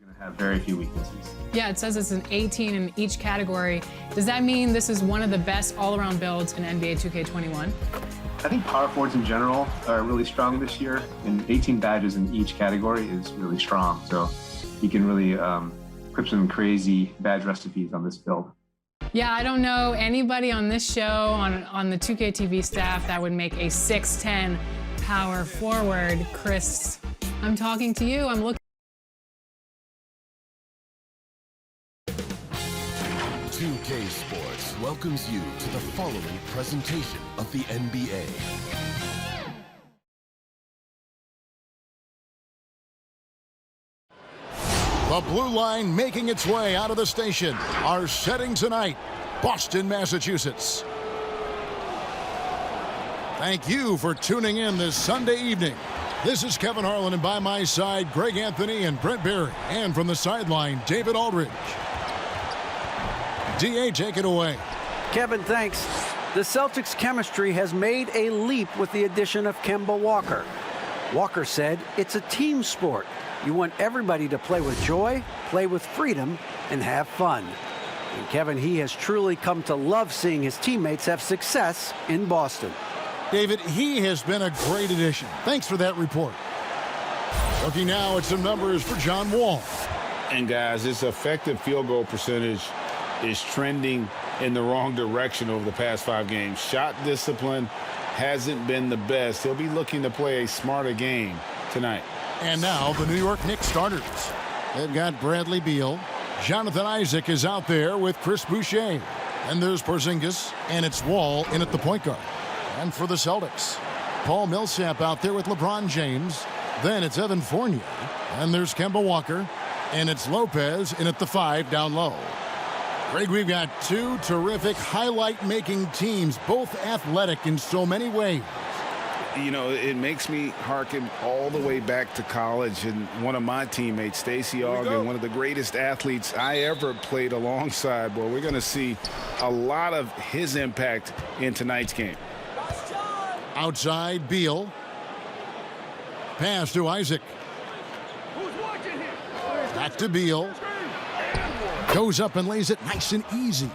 going to have very few weaknesses. Yeah, it says it's an 18 in each category. Does that mean this is one of the best all-around builds in NBA 2K21? I think power forwards in general are really strong this year, and 18 badges in each category is really strong. So you can really put some crazy badge recipes on this build. Yeah, I don't know anybody on this show, on the 2K TV staff, that would make a 6'10" power forward. Chris, I'm talking to you. I'm looking. 2K Sports welcomes you to the following presentation of the NBA. The blue line making its way out of the station are setting tonight, Boston, Massachusetts. Thank you for tuning in this Sunday evening. This is Kevin Harlan, and by my side, Greg Anthony and Brent Berry. And from the sideline, David Aldridge. D.A., take it away. Kevin, thanks. The Celtics' chemistry has made a leap with the addition of Kemba Walker. Walker said it's a team sport. You want everybody to play with joy, play with freedom, and have fun. And Kevin, he has truly come to love seeing his teammates have success in Boston. David, he has been a great addition. Thanks for that report. Looking now at some numbers for John Wall. And guys, his effective field goal percentage is trending in the wrong direction over the past 5 games. Shot discipline hasn't been the best. He'll be looking to play a smarter game tonight. And now the New York Knicks starters. They've got Bradley Beal. Jonathan Isaac is out there with Chris Boucher. And there's Porzingis, and it's Wall in at the point guard. And for the Celtics, Paul Millsap out there with LeBron James. Then it's Evan Fournier. And there's Kemba Walker. And it's Lopez in at the 5 down low. Greg, we've got 2 terrific highlight-making teams, both athletic in so many ways. You know, it makes me harken all the way back to college, and one of my teammates, Stacey Ogden, one of the greatest athletes I ever played alongside. Well, we're going to see a lot of his impact in tonight's game. Outside, Beal. Pass to Isaac. Back to Beal. Goes up and lays it nice and easy.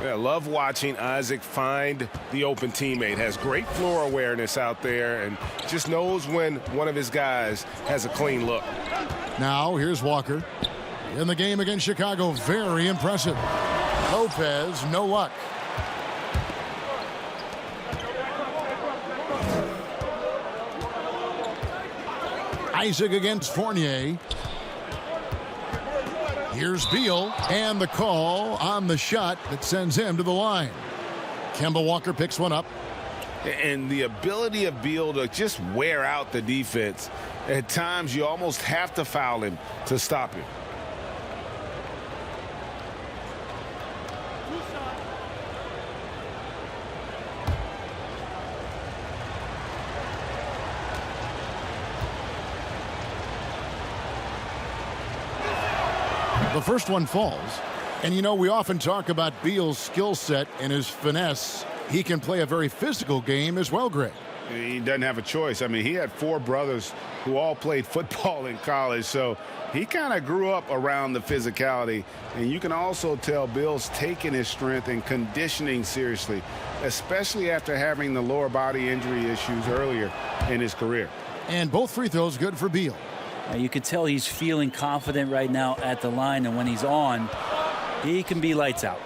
Yeah, love watching Isaac find the open teammate. Has great floor awareness out there and just knows when one of his guys has a clean look. Now here's Walker. In the game against Chicago, very impressive. Lopez, no luck. Isaac against Fournier. Here's Beal, and the call on the shot that sends him to the line. Kemba Walker picks one up. And the ability of Beal to just wear out the defense. At times, you almost have to foul him to stop him. The first one falls. And, you know, we often talk about Beal's skill set and his finesse. He can play a very physical game as well, Greg. He doesn't have a choice. I mean, he had 4 brothers who all played football in college, so he kind of grew up around the physicality. And you can also tell Bill's taking his strength and conditioning seriously, especially after having the lower body injury issues earlier in his career. And both free throws good for Beal. You can tell he's feeling confident right now at the line, and when he's on, he can be lights out.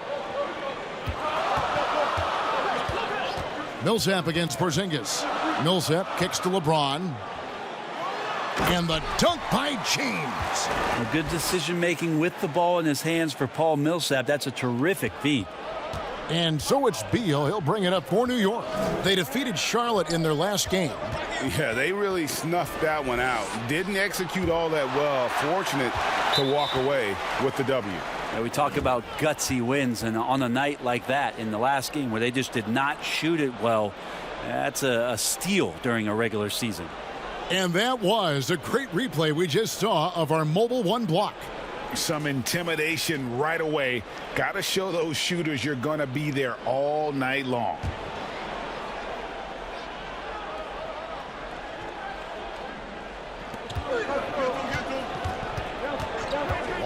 Millsap against Porzingis. Millsap kicks to LeBron. And the dunk by James. A good decision-making with the ball in his hands for Paul Millsap. That's a terrific feat. And so it's Beal. He'll bring it up for New York. They defeated Charlotte in their last game. Yeah, they really snuffed that one out. Didn't execute all that well. Fortunate to walk away with the W. Yeah, we talk about gutsy wins, and on a night like that in the last game where they just did not shoot it well, that's a steal during a regular season. And that was a great replay we just saw of our Mobile One block. Some intimidation right away. Got to show those shooters you're going to be there all night long.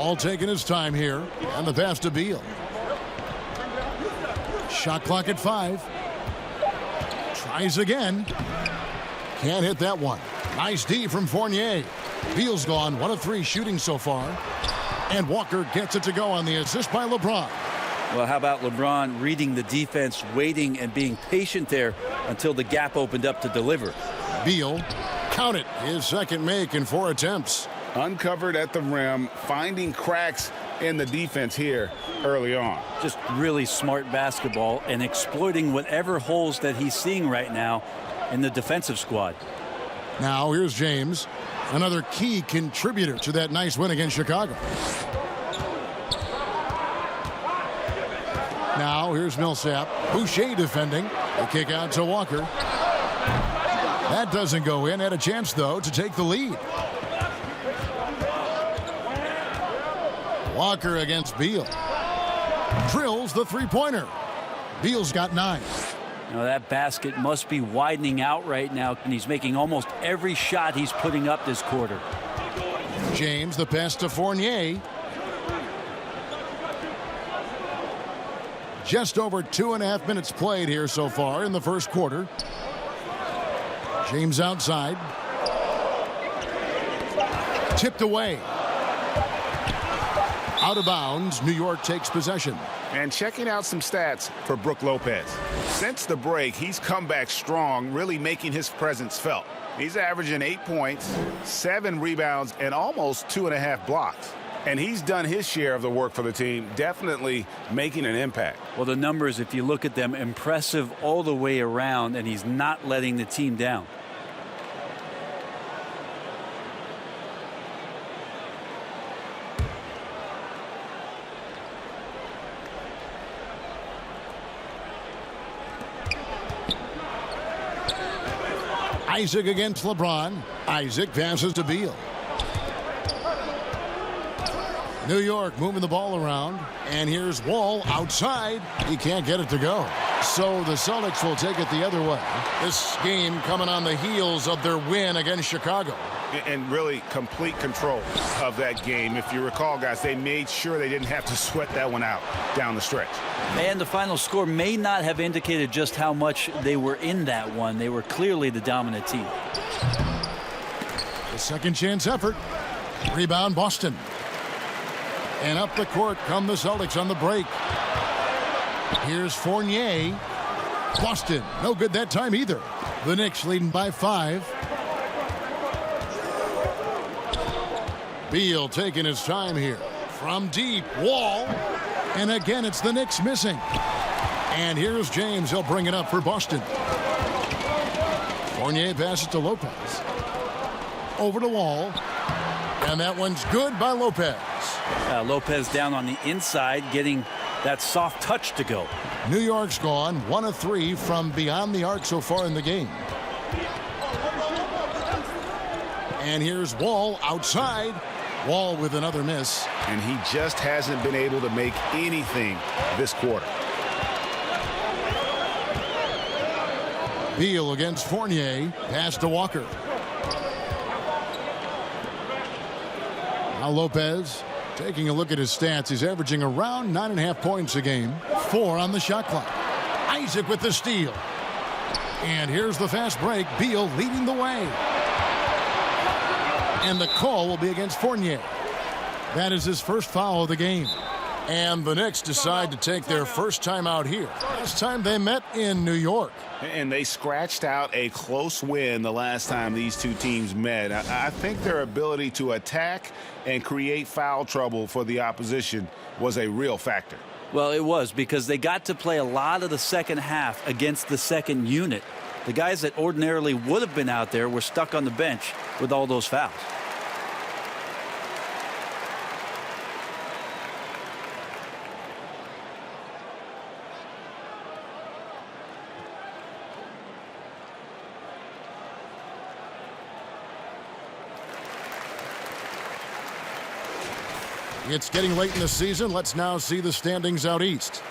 Wall taking his time here. And the pass to Beal. Shot clock at 5. Tries again. Can't hit that one. Nice D from Fournier. Beal's gone 1 of 3 shooting so far. And Walker gets it to go on the assist by LeBron. Well, how about LeBron reading the defense, waiting and being patient there until the gap opened up to deliver. Beal, count it, his second make in 4 attempts. Uncovered at the rim, finding cracks in the defense here early on. Just really smart basketball and exploiting whatever holes that he's seeing right now in the defensive squad. Now here's James, another key contributor to that nice win against Chicago. Now here's Millsap. Boucher defending. The kick out to Walker. That doesn't go in. Had a chance, though, to take the lead. Walker against Beal. Drills the three-pointer. Beal's got 9. Now that basket must be widening out right now, and he's making almost every shot he's putting up this quarter. James, the pass to Fournier. Just over 2.5 minutes played here so far in the first quarter. James outside. Tipped away. Out of bounds. New York takes possession. And checking out some stats for Brook Lopez. Since the break, he's come back strong, really making his presence felt. He's averaging 8 points, 7 rebounds, and almost 2.5 blocks. And he's done his share of the work for the team, definitely making an impact. Well, the numbers, if you look at them, impressive all the way around, and he's not letting the team down. Isaac against LeBron. Isaac passes to Beal. New York moving the ball around. And here's Wall outside. He can't get it to go. So the Celtics will take it the other way. This game coming on the heels of their win against Chicago. And really complete control of that game. If you recall, guys, they made sure they didn't have to sweat that one out down the stretch. And the final score may not have indicated just how much they were in that one. They were clearly the dominant team. The second chance effort. Rebound Boston. And up the court come the Celtics on the break. Here's Fournier. Boston, no good that time either. The Knicks leading by 5. Beal taking his time here. From deep, Wall. And again, it's the Knicks missing. And here's James. He'll bring it up for Boston. Fournier passes to Lopez. Over to Wall. And that one's good by Lopez. Lopez down on the inside, getting that soft touch to go. New York's gone 1 of 3 from beyond the arc so far in the game. And here's Wall outside. Wall with another miss. And he just hasn't been able to make anything this quarter. Beal against Fournier. Pass to Walker. Now Lopez taking a look at his stats. He's averaging around 9.5 points a game. 4 on the shot clock. Isaac with the steal. And here's the fast break. Beal leading the way. And the call will be against Fournier. That is his first foul of the game. And the Knicks decide to take their first time out here. Last time they met in New York. And they scratched out a close win the last time these two teams met. I think their ability to attack and create foul trouble for the opposition was a real factor. Well, it was, because they got to play a lot of the second half against the second unit. The guys that ordinarily would have been out there were stuck on the bench with all those fouls. It's getting late in the season. Let's now see the standings out east.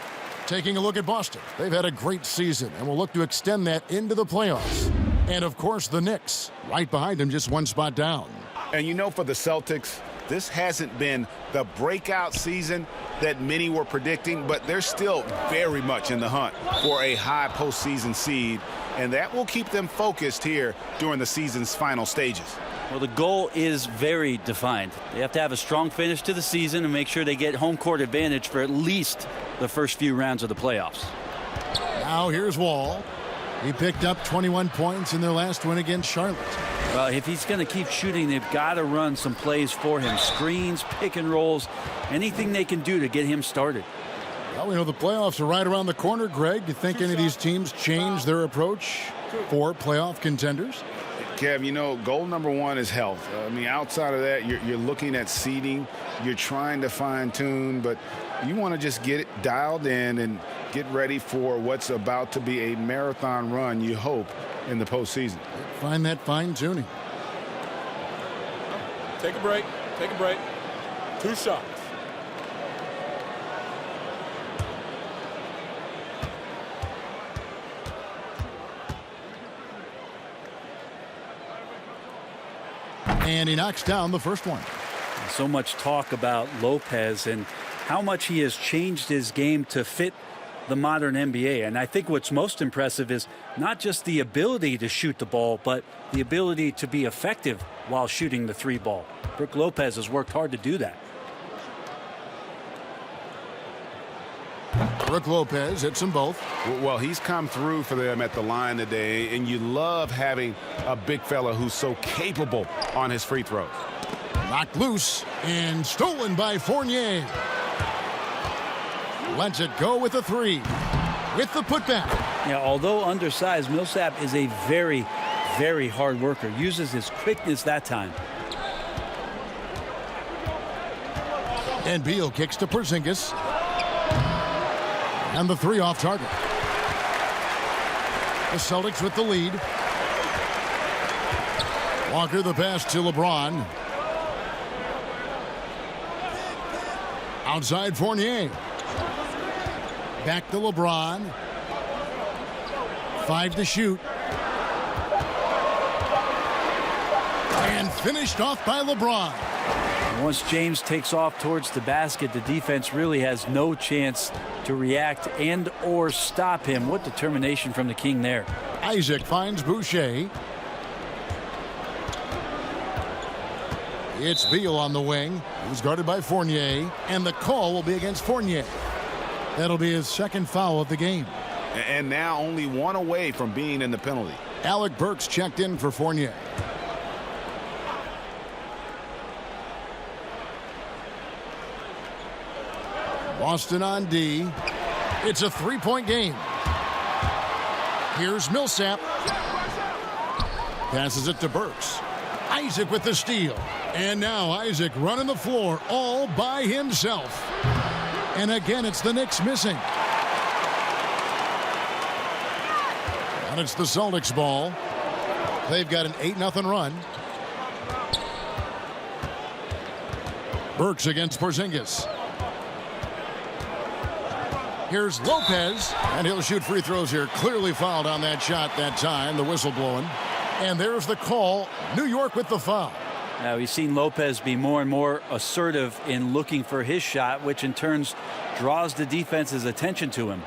Taking a look at Boston. They've had a great season and will look to extend that into the playoffs. And, of course, the Knicks. Right behind them, just 1 spot down. And you know, for the Celtics, this hasn't been the breakout season that many were predicting, but they're still very much in the hunt for a high postseason seed, and that will keep them focused here during the season's final stages. Well, the goal is very defined. They have to have a strong finish to the season and make sure they get home court advantage for at least the first few rounds of the playoffs. Now here's Wall. He picked up 21 points in their last win against Charlotte. Well, if he's going to keep shooting, they've got to run some plays for him. Screens, pick and rolls, anything they can do to get him started. Well, we know the playoffs are right around the corner, Greg. Do you think any of these teams change their approach for playoff contenders? Kev, you know, goal number one is health. I mean, outside of that, you're looking at seeding. You're trying to fine-tune, but you want to just get it dialed in and get ready for what's about to be a marathon run, you hope, in the postseason. Find that fine-tuning. Take a break. Take a break. 2 shots. And he knocks down the first one. So much talk about Lopez and how much he has changed his game to fit the modern NBA. And I think what's most impressive is not just the ability to shoot the ball, but the ability to be effective while shooting the 3 ball. Brook Lopez has worked hard to do that. Brook Lopez hits them both. Well, he's come through for them at the line today, and you love having a big fella who's so capable on his free throws. Knocked loose and stolen by Fournier. Lets it go with a 3. With the putback. Yeah, although undersized, Millsap is a very, very hard worker. Uses his quickness that time. And Beal kicks to Porzingis. And the 3 off target. The Celtics with the lead. Walker the pass to LeBron. Outside Fournier. Back to LeBron. 5 to shoot. And finished off by LeBron. Once James takes off towards the basket, the defense really has no chance to react and or stop him. What determination from the King there. Isaac finds Boucher. It's Beal on the wing. He's guarded by Fournier. And the call will be against Fournier. That'll be his 2nd foul of the game. And now only 1 away from being in the penalty. Alec Burks checked in for Fournier. Boston on D. It's a 3-point game. Here's Millsap. Passes it to Burks. Isaac with the steal. And now Isaac running the floor all by himself. And again, it's the Knicks missing. And it's the Celtics ball. They've got an 8-0 run. Burks against Porzingis. Here's Lopez, and he'll shoot free throws here. Clearly fouled on that shot that time, the whistle blowing. And there's the call. New York with the foul. Now we've seen Lopez be more and more assertive in looking for his shot, which in turn draws the defense's attention to him.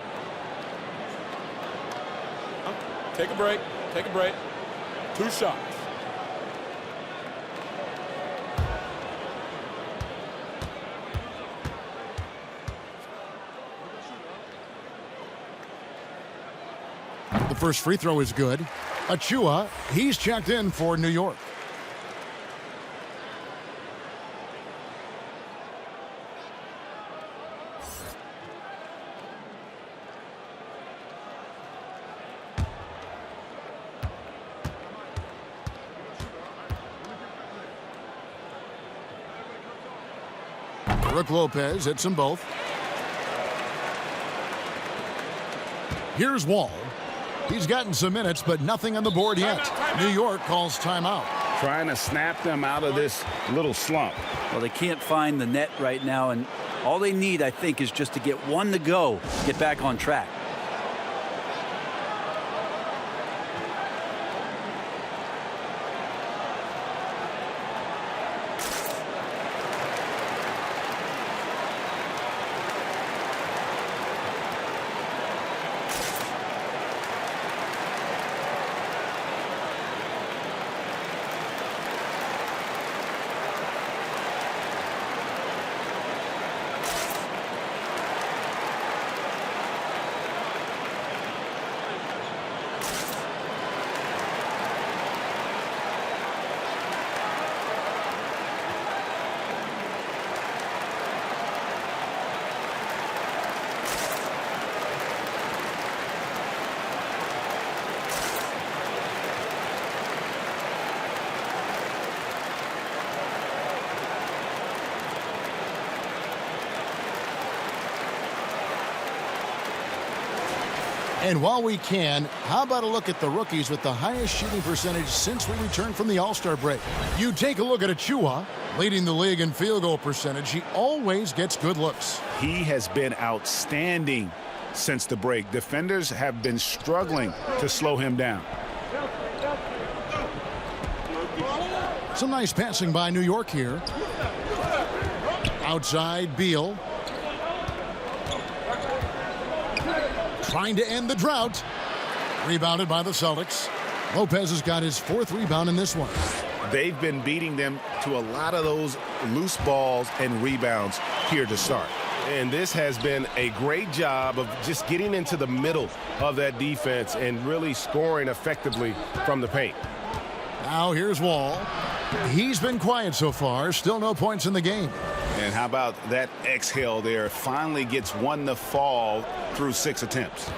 Take a break. Take a break. 2 shots. The first free throw is good. Achua, he's checked in for New York. Brook Lopez hits them both. Here's Wall. He's gotten some minutes, but nothing on the board yet. New York calls timeout. Trying to snap them out of this little slump. Well, they can't find the net right now, and all they need, I think, is just to get 1 to go, get back on track. And while we can, how about a look at the rookies with the highest shooting percentage since we returned from the All-Star break? You take a look at Achua, leading the league in field goal percentage. He always gets good looks. He has been outstanding since the break. Defenders have been struggling to slow him down. Some nice passing by New York here. Outside, Beal. Trying to end the drought. Rebounded by the Celtics. Lopez has got his 4th rebound in this one. They've been beating them to a lot of those loose balls and rebounds here to start. And this has been a great job of just getting into the middle of that defense and really scoring effectively from the paint. Now here's Wall. He's been quiet so far. Still no points in the game. And how about that exhale there? Finally gets one to fall through 6 attempts.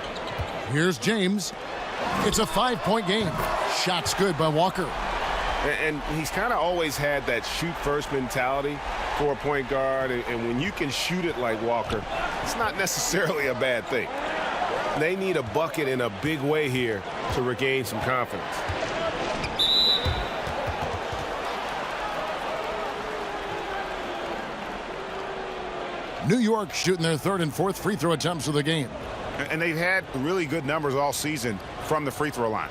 Here's James. It's a 5-point game. Shot's good by Walker. And he's kind of always had that shoot-first mentality for a point guard. And when you can shoot it like Walker, it's not necessarily a bad thing. They need a bucket in a big way here to regain some confidence. New York shooting their 3rd and 4th free throw attempts of the game. And they've had really good numbers all season from the free throw line.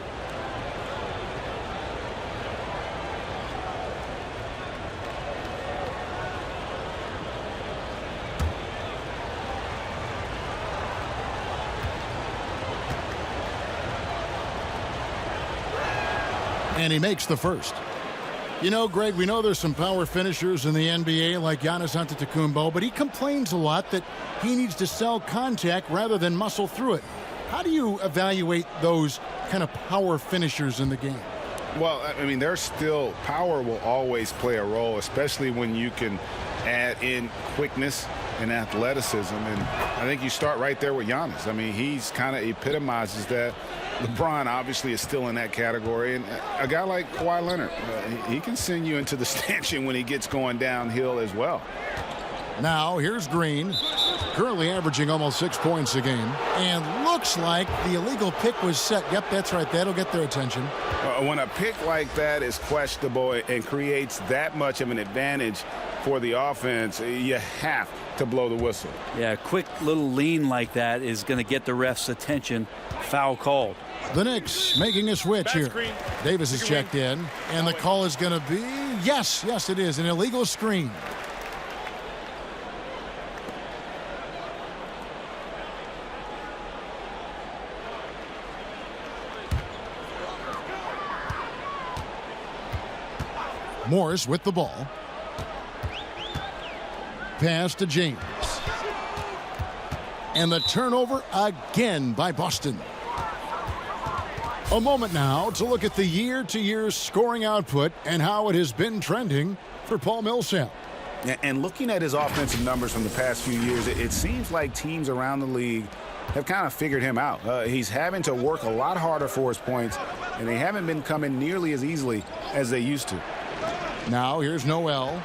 And he makes the first. You know, Greg, we know there's some power finishers in the NBA like Giannis Antetokounmpo, but he complains a lot that he needs to sell contact rather than muscle through it. How do you evaluate those kind of power finishers in the game? Well, I mean, there's still power will always play a role, especially when you can add in quickness and athleticism. And I think you start right there with Giannis. I mean, he's kind of epitomizes that. LeBron obviously is still in that category. And a guy like Kawhi Leonard, he can send you into the stanchion when he gets going downhill as well. Now here's Green, currently averaging almost 6 points a game. And looks like the illegal pick was set. Yep, that's right. That'll get their attention. When a pick like that is questionable and creates that much of an advantage for the offense, you have to blow the whistle. Yeah, a quick little lean like that is going to get the ref's attention. Foul called. The Knicks making a switch here. Davis is checked in, and the call is going to be, yes, it is, an illegal screen. Morris with the ball. Pass to James. And the turnover again by Boston. A moment now to look at the year-to-year scoring output and how it has been trending for Paul Millsap. And looking at his offensive numbers from the past few years, it seems like teams around the league have kind of figured him out. He's having to work a lot harder for his points, and they haven't been coming nearly as easily as they used to. Now here's Noel.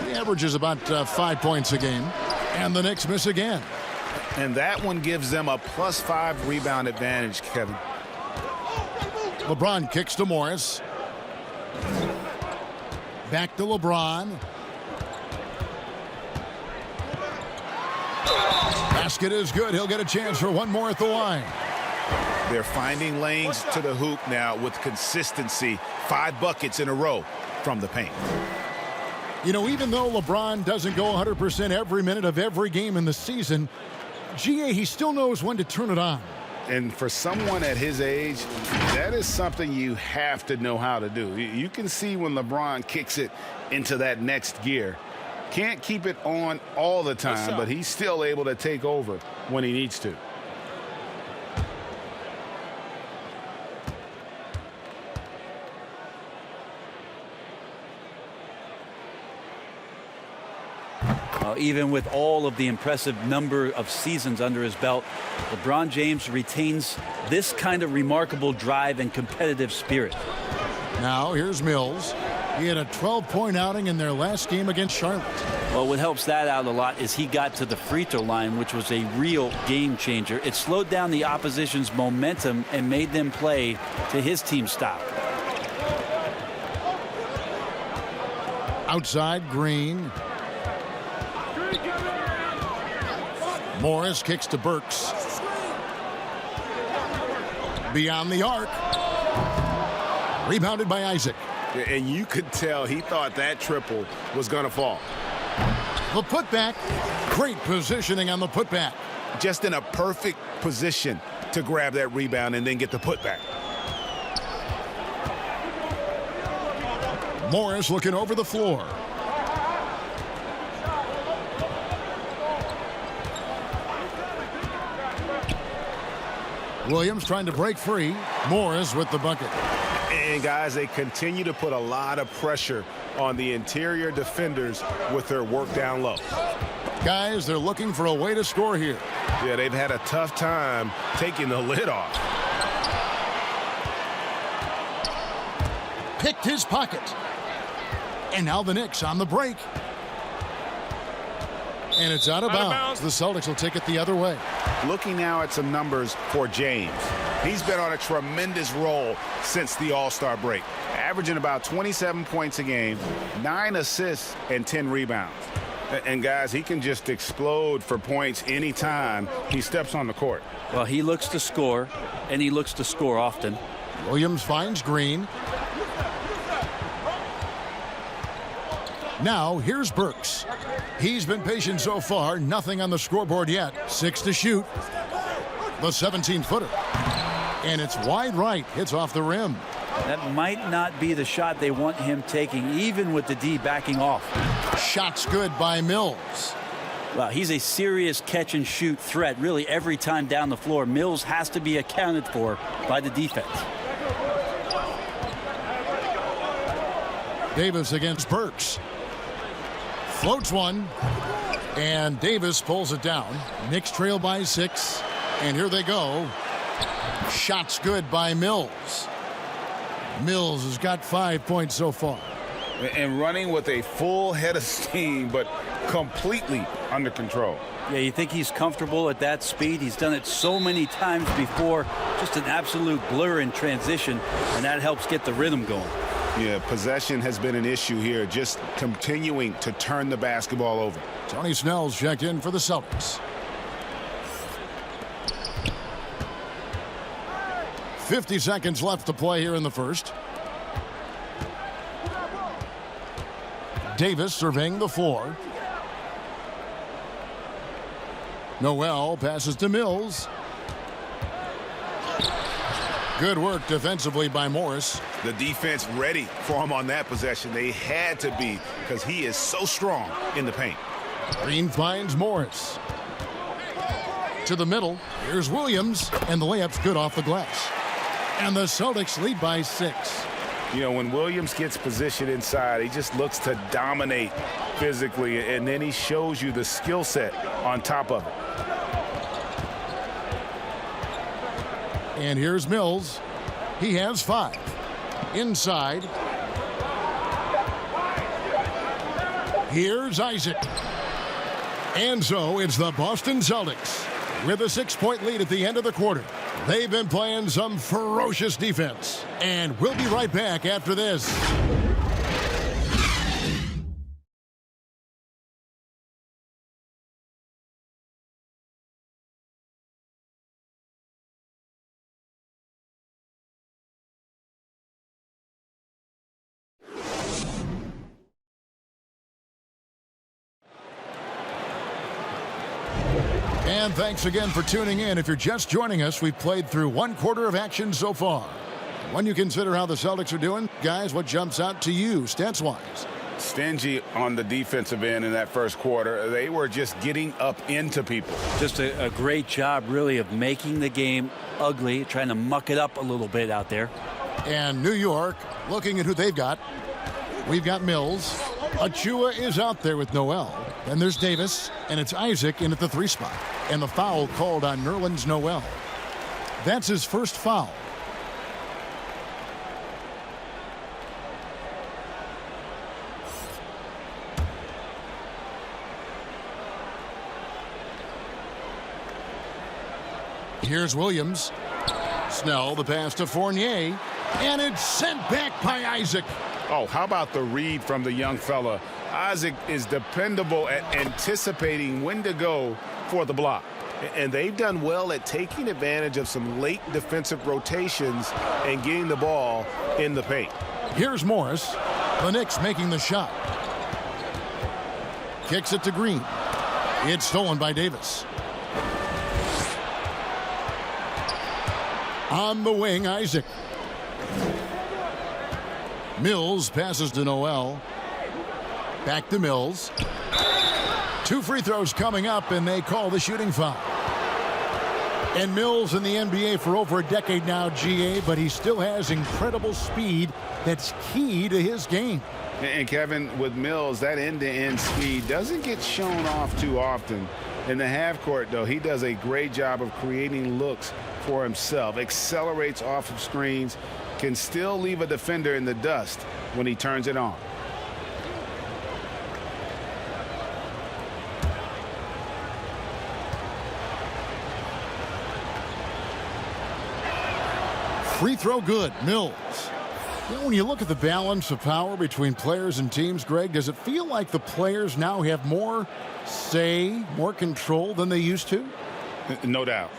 He averages about 5 points a game. And the Knicks miss again. And that one gives them a +5 rebound advantage, Kevin. LeBron kicks to Morris. Back to LeBron. Basket is good. He'll get a chance for one more at the line. They're finding lanes to the hoop now with consistency. 5 buckets in a row from the paint. You know, even though LeBron doesn't go 100% every minute of every game in the season, GA, he still knows when to turn it on. And for someone at his age, that is something you have to know how to do. You can see when LeBron kicks it into that next gear. Can't keep it on all the time, but he's still able to take over when he needs to. Even with all of the impressive number of seasons under his belt, LeBron James retains this kind of remarkable drive and competitive spirit. Now here's Mills. He had a 12-point outing in their last game against Charlotte. Well, what helps that out a lot is he got to the free throw line, which was a real game changer. It slowed down the opposition's momentum and made them play to his team style. Outside, Green. Morris kicks to Burks. Beyond the arc. Rebounded by Isaac. And you could tell he thought that triple was going to fall. The putback. Great positioning on the putback. Just in a perfect position to grab that rebound and then get the putback. Morris looking over the floor. Williams trying to break free. Morris with the bucket. And guys, they continue to put a lot of pressure on the interior defenders with their work down low. Guys, they're looking for a way to score here. Yeah, they've had a tough time taking the lid off. Picked his pocket. And now the Knicks on the break. And it's out of bounds. The Celtics will take it the other way. Looking now at some numbers for James. He's been on a tremendous roll since the All-Star break, averaging about 27 points a game, 9 assists, and 10 rebounds. And guys, he can just explode for points anytime he steps on the court. Well, he looks to score, and he looks to score often. Williams finds Green. Now, here's Burks. He's been patient so far. Nothing on the scoreboard yet. 6 to shoot. The 17-footer. And it's wide right. Hits off the rim. That might not be the shot they want him taking, even with the D backing off. Shot's good by Mills. Well, he's a serious catch-and-shoot threat, really, every time down the floor. Mills has to be accounted for by the defense. Davis against Burks. Floats one. And Davis pulls it down. Knicks trail by 6. And here they go. Shot's good by Mills. Mills has got 5 points so far. And running with a full head of steam, but completely under control. Yeah, you think he's comfortable at that speed? He's done it so many times before. Just an absolute blur in transition, and that helps get the rhythm going. Yeah, possession has been an issue here, just continuing to turn the basketball over. Tony Snell's checked in for the Celtics. 50 seconds left to play here in the first. Davis surveying the floor. Noel passes to Mills. Good work defensively by Morris. The defense ready for him on that possession. They had to be, because he is so strong in the paint. Green finds Morris. To the middle. Here's Williams, and the layup's good off the glass. And the Celtics lead by 6. You know, when Williams gets positioned inside, he just looks to dominate physically, and then he shows you the skill set on top of it. And here's Mills. He has 5. Inside. Here's Isaac. And so it's the Boston Celtics with a 6-point lead at the end of the quarter. They've been playing some ferocious defense. And we'll be right back after this. And thanks again for tuning in. If you're just joining us, we've played through 1 quarter of action so far. When you consider how the Celtics are doing, guys, what jumps out to you stats-wise? Stingy on the defensive end in that first quarter. They were just getting up into people. Just a great job, really, of making the game ugly, trying to muck it up a little bit out there. And New York, looking at who they've got. We've got Mills. Achua is out there with Noel. Then there's Davis, and it's Isaac in at the 3 spot. And the foul called on Nerlens Noel. That's his first foul. Here's Williams. Snell, the pass to Fournier. And it's sent back by Isaac. Oh, how about the read from the young fella? Isaac is dependable at anticipating when to go for the block. And they've done well at taking advantage of some late defensive rotations and getting the ball in the paint. Here's Morris. The Knicks making the shot. Kicks it to Green. It's stolen by Davis. On the wing, Isaac. Mills passes to Noel. Back to Mills. 2 free throws coming up, and they call the shooting foul. And Mills in the NBA for over a decade now, GA, but he still has incredible speed that's key to his game. And Kevin, with Mills, that end-to-end speed doesn't get shown off too often. In the half court, though, he does a great job of creating looks for himself, accelerates off of screens, can still leave a defender in the dust when he turns it on. Free throw good. Mills. You know, when you look at the balance of power between players and teams, Greg, does it feel like the players now have more say, more control than they used to? No doubt.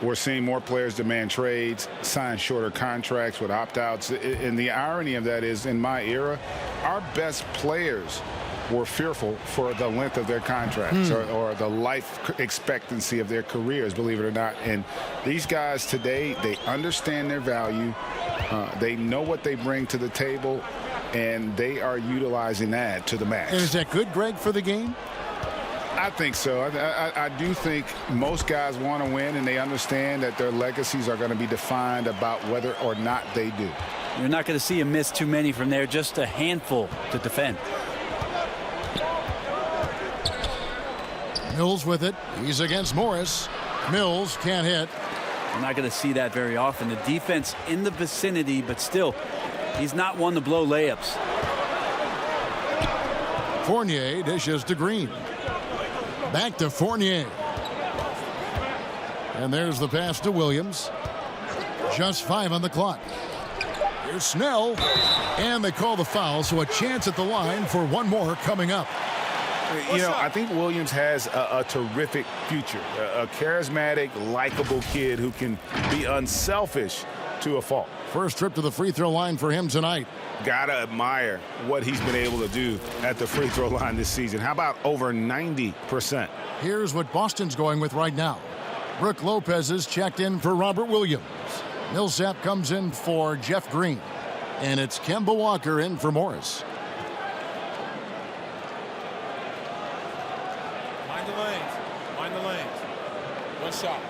We're seeing more players demand trades, sign shorter contracts with opt-outs. And the irony of that is, in my era, our best players were fearful for the length of their contracts or the life expectancy of their careers, believe it or not. And these guys today, they understand their value. They know what they bring to the table, and they are utilizing that to the max. And is that good, Greg, for the game? I think so. I do think most guys want to win, and they understand that their legacies are going to be defined about whether or not they do. You're not going to see him miss too many from there, just a handful to defend. Mills with it. He's against Morris. Mills can't hit. We're not going to see that very often. The defense in the vicinity, but still, he's not one to blow layups. Fournier dishes to Green. Back to Fournier. And there's the pass to Williams. Just 5 on the clock. Here's Snell. And they call the foul, so a chance at the line for one more coming up. You know, I think Williams has a terrific future, a charismatic, likable kid who can be unselfish to a fault. First trip to the free throw line for him tonight. Gotta admire what he's been able to do at the free throw line this season. How about over 90%? Here's what Boston's going with right now. Brook Lopez is checked in for Robert Williams. Millsap comes in for Jeff Green. And it's Kemba Walker in for Morris. Mind the lanes. Mind the lanes. One shot.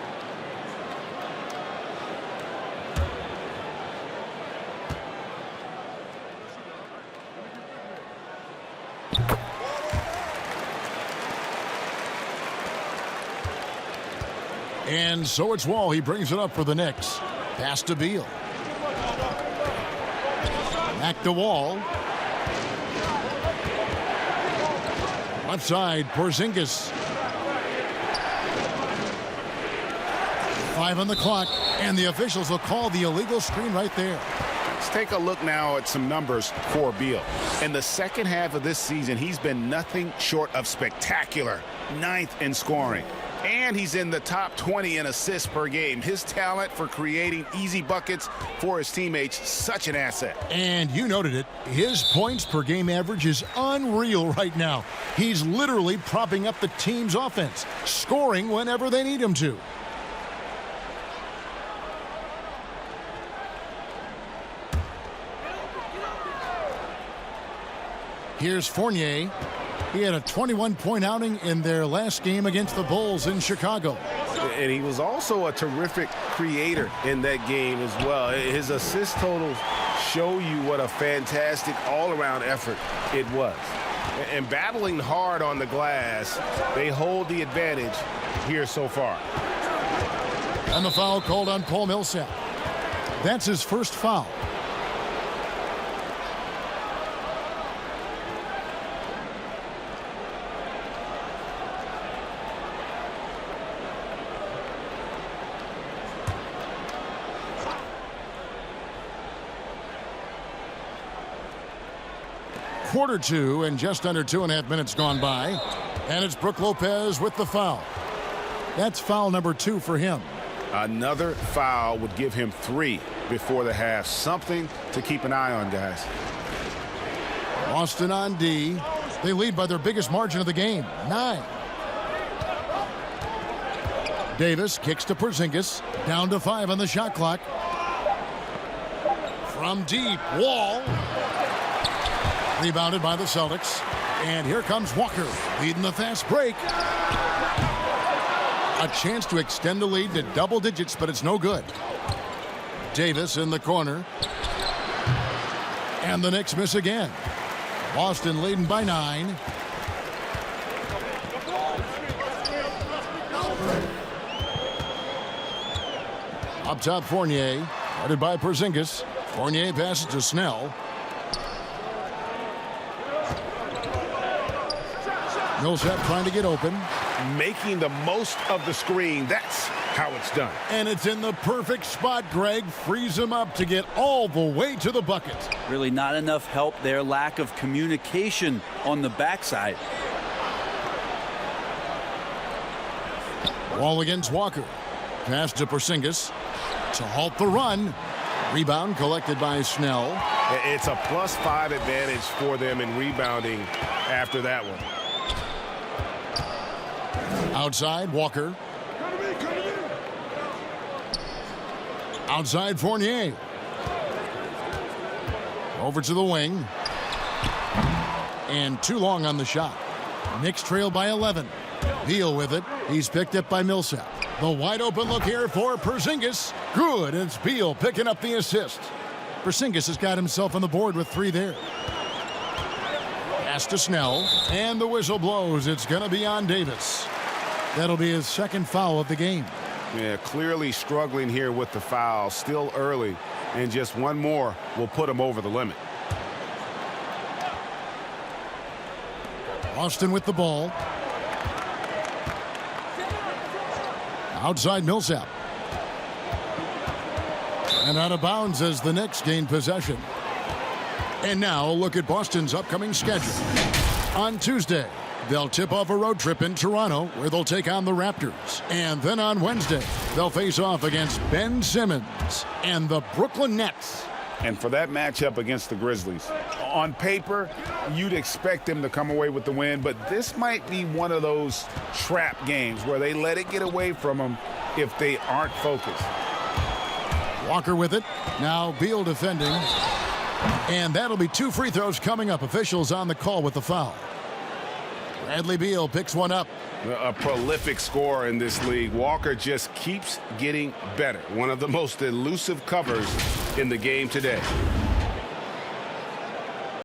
And so it's Wall. He brings it up for the Knicks. Pass to Beal. Back to Wall. Left side, Porzingis. 5 on the clock, and the officials will call the illegal screen right there. Let's take a look now at some numbers for Beal. In the second half of this season, he's been nothing short of spectacular. 9th in scoring. And he's in the top 20 in assists per game. His talent for creating easy buckets for his teammates, such an asset. And you noted it. His points per game average is unreal right now. He's literally propping up the team's offense, scoring whenever they need him to. Here's Fournier. He had a 21-point outing in their last game against the Bulls in Chicago. And he was also a terrific creator in that game as well. His assist totals show you what a fantastic all-around effort it was. And battling hard on the glass, they hold the advantage here so far. And the foul called on Paul Millsap. That's his first foul. quarter two and just under 2.5 minutes gone by. And it's Brook Lopez with the foul. That's foul number 2 for him. Another foul would give him 3 before the half. Something to keep an eye on, guys. Boston on D. They lead by their biggest margin of the game, 9. Davis kicks to Porzingis. Down to 5 on the shot clock. From deep, Wall. Rebounded by the Celtics. And here comes Walker, leading the fast break. A chance to extend the lead to double digits, but it's no good. Davis in the corner. And the Knicks miss again. Boston leading by 9. Up top, Fournier, guarded by Porzingis. Fournier passes to Snell. Millsap trying to get open. Making the most of the screen. That's how it's done. And it's in the perfect spot, Greg. Frees him up to get all the way to the bucket. Really not enough help there. Lack of communication on the backside. Wall against Walker. Pass to Porzingis to halt the run. Rebound collected by Snell. It's a +5 advantage for them in rebounding after that one. Outside, Walker. Outside, Fournier. Over to the wing. And too long on the shot. Knicks trail by 11. Beal with it. He's picked up by Millsap. The wide open look here for Porzingis. Good. And it's Beal picking up the assist. Porzingis has got himself on the board with 3 there. Pass to Snell. And the whistle blows. It's going to be on Davis. That'll be his second foul of the game. Yeah, clearly struggling here with the foul. Still early. And just one more will put him over the limit. Austin with the ball. Outside Millsap. And out of bounds as the Knicks gain possession. And now look at Boston's upcoming schedule. On Tuesday, they'll tip off a road trip in Toronto where they'll take on the Raptors. And then on Wednesday, they'll face off against Ben Simmons and the Brooklyn Nets. And for that matchup against the Grizzlies, on paper, you'd expect them to come away with the win, but this might be one of those trap games where they let it get away from them if they aren't focused. Walker with it. Now Beal defending. And that'll be 2 free throws coming up. Officials on the call with the foul. Bradley Beal picks one up. A prolific scorer in this league. Walker just keeps getting better. One of the most elusive covers in the game today.